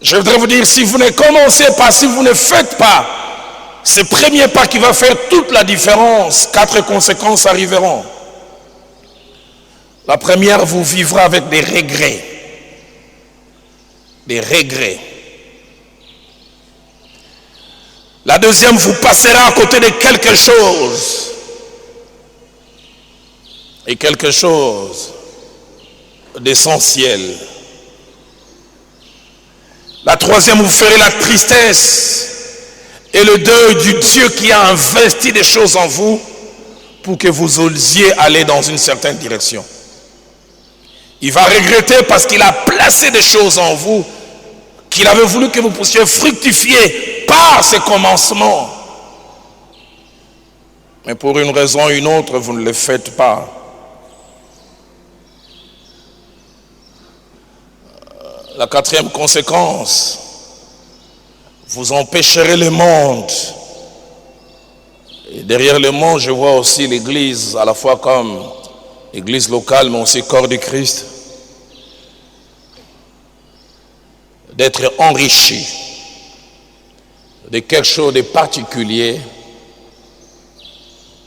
Je voudrais vous dire, si vous ne commencez pas, si vous ne faites pas ce premier pas qui va faire toute la différence, 4 conséquences arriveront. La première, vous vivrez avec des regrets. Des regrets. La deuxième, vous passerez à côté de quelque chose. Et quelque chose d'essentiel. La troisième, vous ferez la tristesse et le deuil du Dieu qui a investi des choses en vous pour que vous osiez aller dans une certaine direction. Il va regretter parce qu'il a placé des choses en vous qu'il avait voulu que vous puissiez fructifier par ces commencements. Mais pour une raison ou une autre, vous ne le faites pas. La quatrième conséquence, vous empêcherez le monde. Et derrière le monde, je vois aussi l'Église, à la fois comme Église locale, mais aussi corps du Christ, d'être enrichi de quelque chose de particulier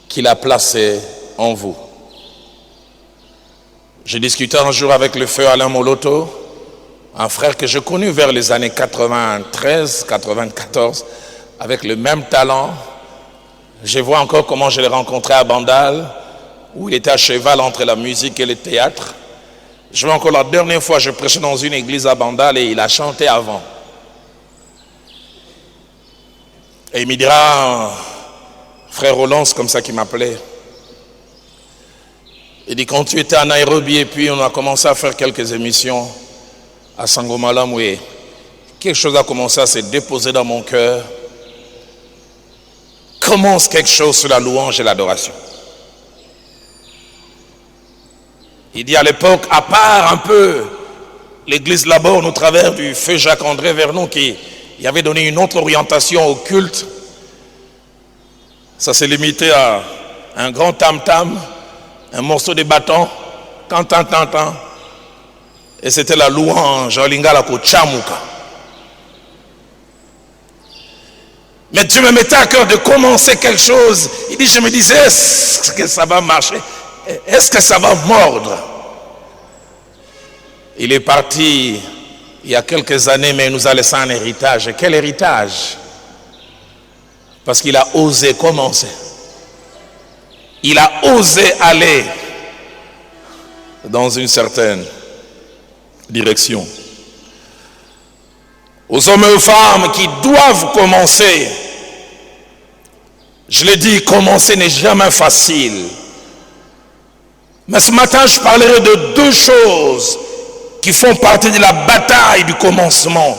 qu'il a placé en vous. J'ai discuté un jour avec le feu Alain Moloto, un frère que j'ai connu vers les années 93, 94, avec le même talent. Je vois encore comment je l'ai rencontré à Bandal, où il était à cheval entre la musique et le théâtre. Je vois encore la dernière fois, je prêchais dans une église à Bandal et il a chanté avant. Et il me dira, frère Roland, c'est comme ça qu'il m'appelait. Il dit, quand tu étais à Nairobi et puis on a commencé à faire quelques émissions à Sangomalamoué, quelque chose a commencé à se déposer dans mon cœur. Commence quelque chose sur la louange et l'adoration. Il dit à l'époque, à part un peu l'église là-bas, au travers du feu Jacques-André Vernon qui avait donné une autre orientation au culte, ça s'est limité à un grand tam-tam, un morceau de bâton, tant, et c'était la louange, Lingala Kochamuka. Mais Dieu me mettait à cœur de commencer quelque chose. Il dit, je me disais, est-ce que ça va marcher? Est-ce que ça va mordre? Il est parti il y a quelques années, mais il nous a laissé un héritage. Et quel héritage? Parce qu'il a osé commencer. Il a osé aller dans une certaine direction. Aux hommes et aux femmes qui doivent commencer, je l'ai dit, commencer n'est jamais facile. Mais ce matin, je parlerai de deux choses qui font partie de la bataille du commencement.